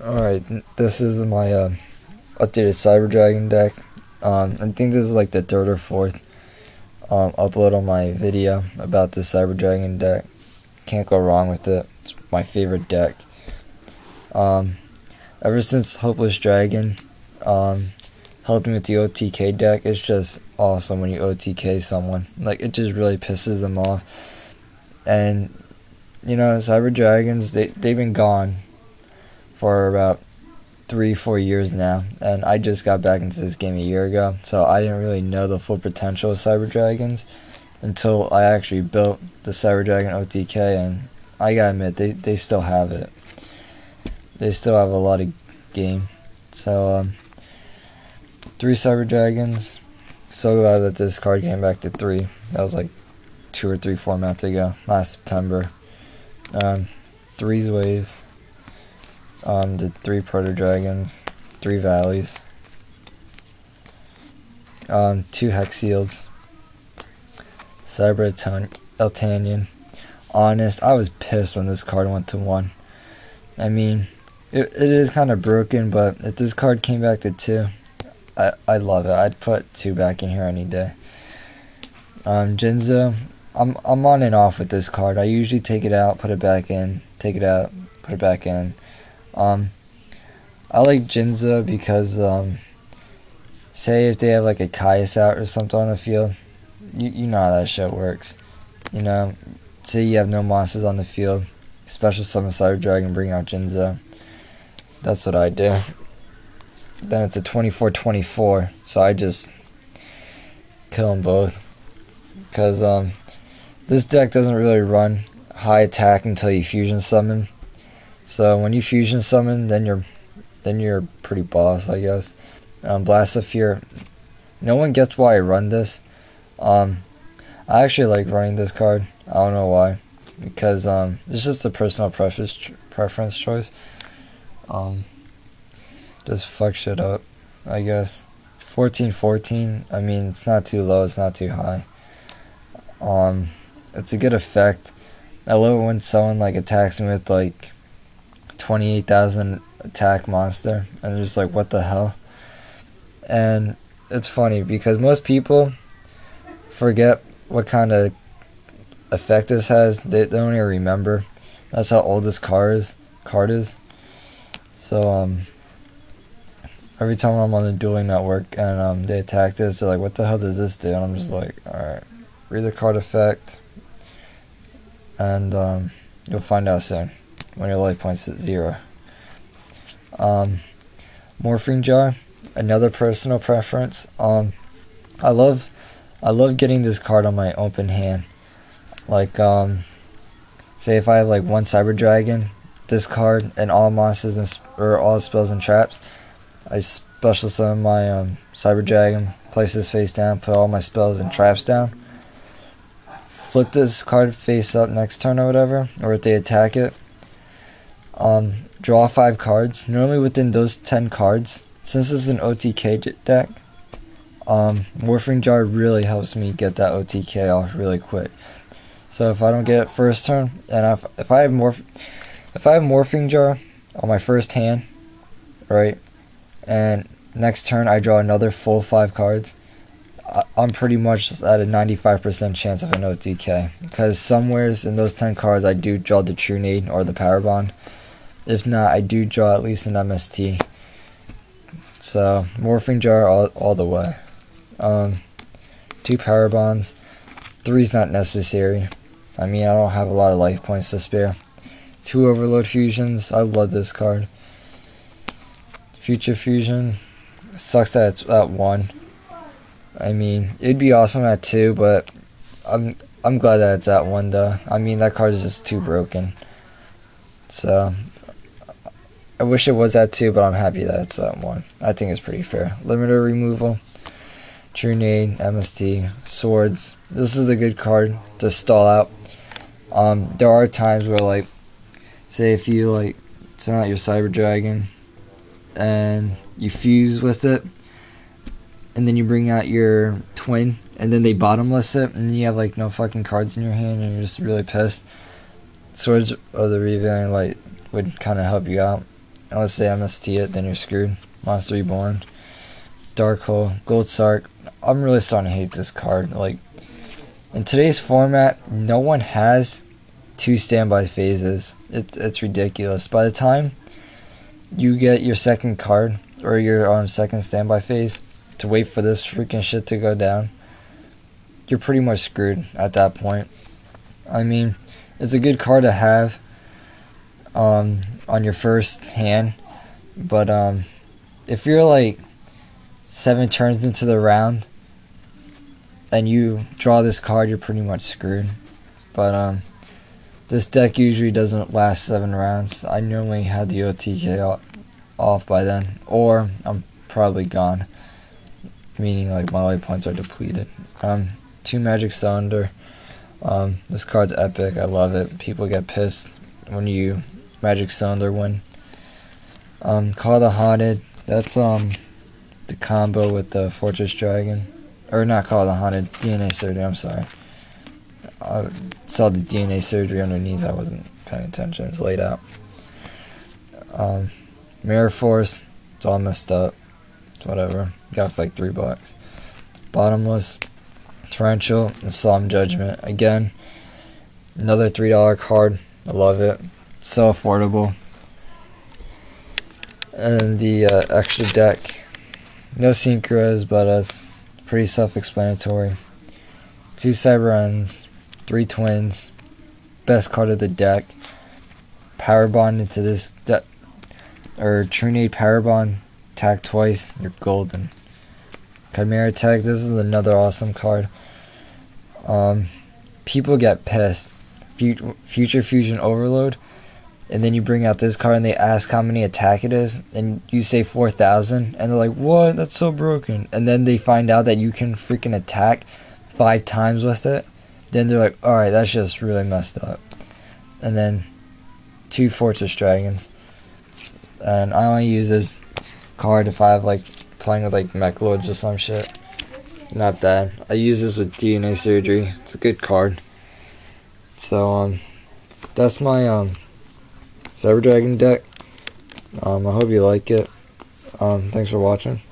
Alright, this is my updated CyberDragon deck. I think this is like the third or fourth upload on my video about the CyberDragon deck. Can't go wrong with it. It's my favorite deck. Ever since Hopeless Dragon helped me with the OTK deck, it's just awesome when you OTK someone. Like, it just really pisses them off. And, you know, CyberDragons, they've been gone for about 3-4 years now, and I just got back into this game a year ago, so I didn't really know the full potential of CyberDragons until I actually built the CyberDragon OTK, and I gotta admit, they still have it. They still have a lot of game. So 3 CyberDragons. So glad that this card came back to 3. That was like 2 or 3 formats ago, last September. 3's waves. The 3 Proto Dragons, 3 Valleys, 2 Hex Shields, Cyber Eltanian. Honest, I was pissed when this card went to 1. I mean, it is kind of broken, but if this card came back to 2, I love it. I'd put 2 back in here any day. Jinzo, I'm on and off with this card. I usually take it out, put it back in, take it out, put it back in. I like Jinza because, say if they have like a Caius out or something on the field, you know how that shit works. You know, say you have no monsters on the field, special summon CyberDragon, bring out Jinza. That's what I do. Then it's a 24/24, so I just kill them both. Because, this deck doesn't really run high attack until you fusion summon. So when you fusion summon, then you're pretty boss, I guess. Blast of Fear. No one gets why I run this. I actually like running this card. I don't know why, because it's just a personal preference choice. Just fuck shit up, I guess. 14/14. I mean, it's not too low, it's not too high. It's a good effect. I love it when someone like attacks me with like 28,000 attack monster, and they're just like, what the hell? And it's funny because most people forget what kind of effect this has. They don't even remember. That's how old this card is. So every time I'm on the dueling network and they attack this, they're like, what the hell does this do? And I'm just like, alright, read the card effect, and you'll find out soon when your life points at 0. Morphing Jar, another personal preference. I love getting this card on my open hand. Like, say if I have like 1 CyberDragon, this card, and all monsters or all spells and traps, I special summon my CyberDragon, place this face down, put all my spells and traps down. Flip this card face up next turn or whatever, or if they attack it. Draw 5 cards. Normally within those 10 cards, since it's an OTK deck, Morphing Jar really helps me get that OTK off really quick. So if I don't get it first turn, and if I have Morphing Jar on my first hand, right, and next turn I draw another full 5 cards, I'm pretty much at a 95% chance of an OTK, because somewheres in those 10 cards I do draw the True Nade or the Power Bond. If not, I do draw at least an MST. So Morphing Jar all the way. 2 Power Bonds. 3's not necessary. I mean, I don't have a lot of life points to spare. 2 Overload Fusions. I love this card. Future Fusion. Sucks that it's at 1. I mean, it'd be awesome at 2, but I'm glad that it's at 1 though. I mean, that card is just too broken. So I wish it was at 2, but I'm happy that it's at 1. I think it's pretty fair. Limiter removal, True Nade, MST, Swords. This is a good card to stall out. There are times where, like, say if you like send out your CyberDragon and you fuse with it, and then you bring out your twin, and then they bottomless it, and then you have like no fucking cards in your hand, and you're just really pissed. Swords of the Revealing Light would kind of help you out. unless they MST it, then you're screwed. Monster Reborn, Dark Hole, Gold Sark. I'm really starting to hate this card. Like, in today's format, no one has 2 standby phases. It's ridiculous. By the time you get your second card, or your second standby phase, to wait for this freaking shit to go down, you're pretty much screwed at that point. I mean, it's a good card to have on your first hand, but if you're like 7 turns into the round and you draw this card, you're pretty much screwed. But this deck usually doesn't last 7 rounds. I normally had the OTK off by then, or I'm probably gone, meaning like my life points are depleted. 2 Magic Cylinder. This card's epic. I love it. People get pissed when you Magic Cylinder win. Call the Haunted. That's the combo with the Fortress Dragon, or not Call the Haunted, DNA Surgery. I'm sorry. I saw the DNA Surgery underneath. I wasn't paying attention. It's laid out. Mirror Force. It's all messed up. It's whatever. Got it for like $3. Bottomless. Torrential and Solemn Judgment. Again, another $3 card. I love it. It's so affordable. And the extra deck. No synchros, but it's pretty self-explanatory. 2 CyberDragons, 3 Twins. Best card of the deck. Power Bond into this deck. Or Trinade Power Bond. Attack twice. You're golden. Chimera Tech. This is another awesome card. People get pissed. Future Fusion Overload, and then you bring out this card and they ask how many attack it is, and you say 4,000, and they're like, what? That's so broken. And then they find out that you can freaking attack 5 times with it. Then they're like, alright, that's just really messed up. And then 2 Fortress Dragons. And I only use this card if I have like playing with like Mech Lords or some shit. Not bad. I use this with DNA Surgery. It's a good card. So that's my CyberDragon deck. I hope you like it. Thanks for watching.